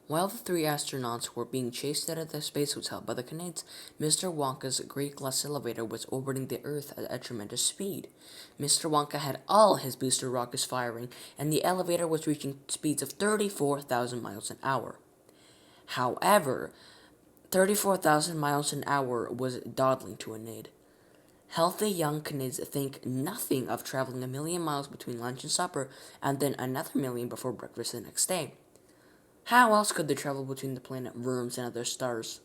While the three astronauts were being chased out of the space hotel by the Canadians, Mr. Wonka's great glass elevator was orbiting the Earth at a tremendous speed. Mr. Wonka had all his booster rockets firing, and the elevator was reaching speeds of 34,000 miles an hour. However, 34,000 miles an hour was dawdling to Enid. Healthy young kids think nothing of traveling a million miles between lunch and supper, and then another million before breakfast the next day. How else could they travel between the planet Worms and other stars?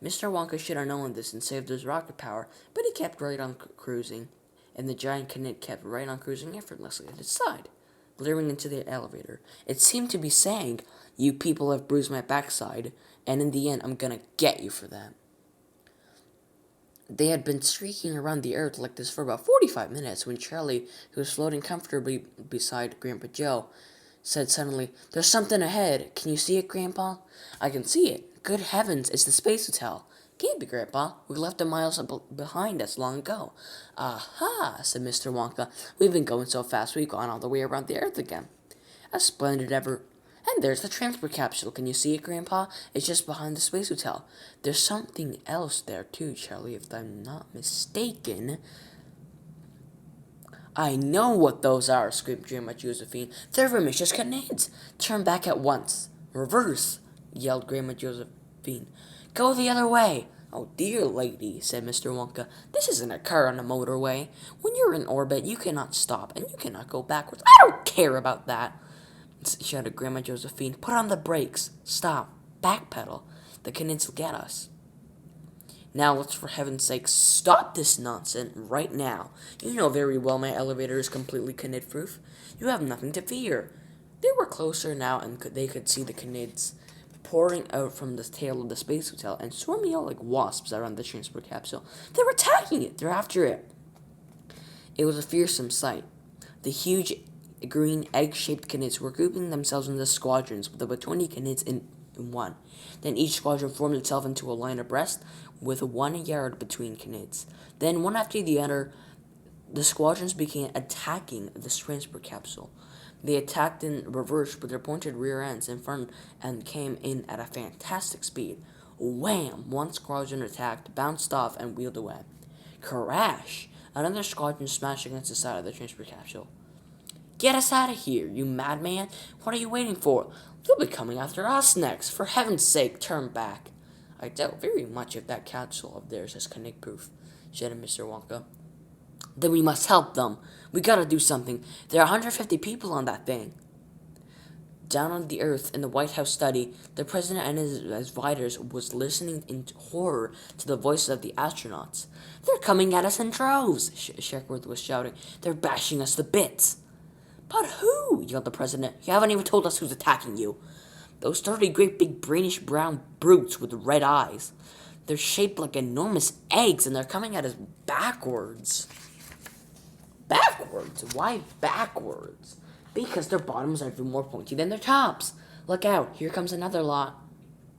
Mr. Wonka should have known this and saved his rocket power, but he kept right on cruising, and the giant Knit kept right on cruising effortlessly at his side, glaring into the elevator. It seemed to be saying, "You people have bruised my backside, and in the end, I'm gonna get you for that." They had been streaking around the earth like this for about 45 minutes when Charlie, who was floating comfortably beside Grandpa Joe, said suddenly, "There's something ahead. Can you see it, Grandpa?" "I can see it. Good heavens, it's the Space Hotel." "Can't be, Grandpa. We left it miles behind us long ago." "Aha," said Mr. Wonka. "We've been going so fast we've gone all the way around the earth again." "A splendid ever. And there's the transport capsule. Can you see it, Grandpa? It's just behind the Space Hotel. There's something else there, too, Charlie, if I'm not mistaken." "I know what those are," screamed Grandma Josephine. "They're Ramicious Canids. Turn back at once." "Reverse," yelled Grandma Josephine. "Go the other way." "Oh, dear lady," said Mr. Wonka. "This isn't a car on a motorway. When you're in orbit, you cannot stop, and you cannot go backwards." "I don't care about that," shouted Grandma Josephine. "Put on the brakes. Stop. Backpedal. The Canids will get us." "Now let's for heaven's sake stop this nonsense right now. You know very well my elevator is completely Canid-proof. You have nothing to fear." They were closer now, and they could see the Canids pouring out from the tail of the Space Hotel and swarming out like wasps around the transport capsule. They were attacking it. They're after it. It was a fearsome sight. The huge green egg-shaped Canids were grouping themselves into squadrons with about 20 Canids in one. Then each squadron formed itself into a line abreast with 1 yard between Canids. Then, one after the other, the squadrons began attacking the transport capsule. They attacked in reverse with their pointed rear ends in front and came in at a fantastic speed. Wham! One squadron attacked, bounced off, and wheeled away. Crash! Another squadron smashed against the side of the transport capsule. "Get us out of here, you madman! What are you waiting for? They'll be coming after us next. For heaven's sake, turn back." "I doubt very much if that capsule of theirs is Canic-proof," shouted Mr. Wonka. "Then we must help them. We gotta do something. There are 150 people on that thing." Down on the earth in the White House study, the president and his advisors was listening in horror to the voices of the astronauts. "They're coming at us in droves," Sheckworth was shouting. "They're bashing us to bits." "But who?" yelled the president. "You haven't even told us who's attacking you." "Those 30 great big greenish brown brutes with red eyes. They're shaped like enormous eggs, and they're coming at us backwards." "Backwards? Why backwards?" "Because their bottoms are even more pointy than their tops. Look out, here comes another lot."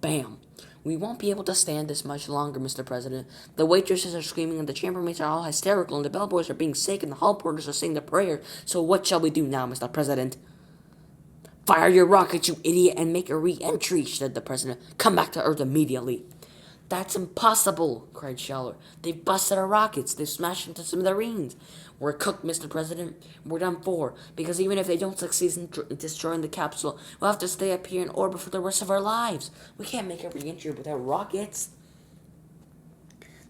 Bam! "We won't be able to stand this much longer, Mr. President. The waitresses are screaming, and the chambermaids are all hysterical, and the bellboys are being sick, and the hall porters are saying their prayers. So what shall we do now, Mr. President?" "Fire your rockets, you idiot, and make a re-entry," said the president. "Come back to Earth immediately." "That's impossible," cried Shaller. "They've busted our rockets. They've smashed into smithereens. We're cooked, Mr. President. We're done for. Because even if they don't succeed in destroying the capsule, we'll have to stay up here in orbit for the rest of our lives. We can't make a re-entry without rockets."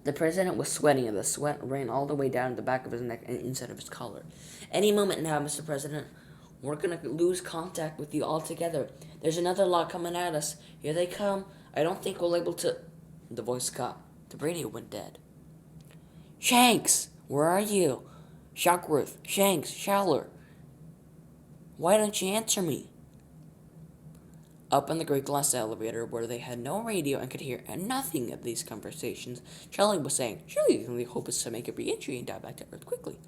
The president was sweating, and the sweat ran all the way down the back of his neck and inside of his collar. "Any moment now, Mr. President. We're going to lose contact with you altogether. There's another lot coming at us. Here they come. I don't think we'll be able to—" The voice cut. The radio went dead. "Shanks, where are you? Shockworth, Shanks, Shaller. Why don't you answer me?" Up in the great glass elevator, where they had no radio and could hear nothing of these conversations, Charlie was saying, "Surely the only hope is to make a re-entry and dive back to Earth quickly."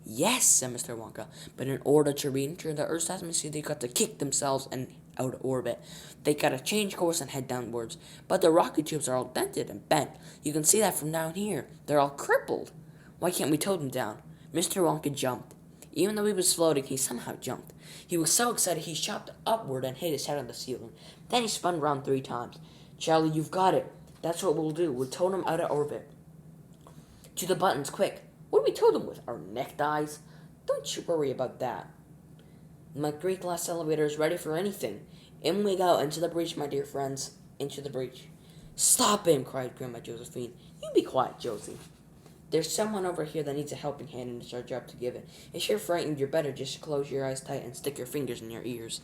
"Yes," said Mr. Wonka, "but in order to re-enter the Earth's atmosphere, they got to kick themselves and out of orbit. They gotta change course and head downwards. But the rocket tubes are all dented and bent. You can see that from down here. They're all crippled. Why can't we tow them down?" Mr. Wonka jumped. Even though he was floating, he somehow jumped. He was so excited he shot upward and hit his head on the ceiling. Then he spun around 3 times. Charlie, you've got it. That's what we'll do. We'll tow him out of orbit. To the buttons, quick. What do we tow them with? Our neckties? Don't you worry about that. My great glass elevator is ready for anything. In we go, into the breach, my dear friends. Into the breach. Stop him, cried Grandma Josephine. You be quiet, Josie. There's someone over here that needs a helping hand and it's our job to give it. If you're frightened, you're better just close your eyes tight and stick your fingers in your ears.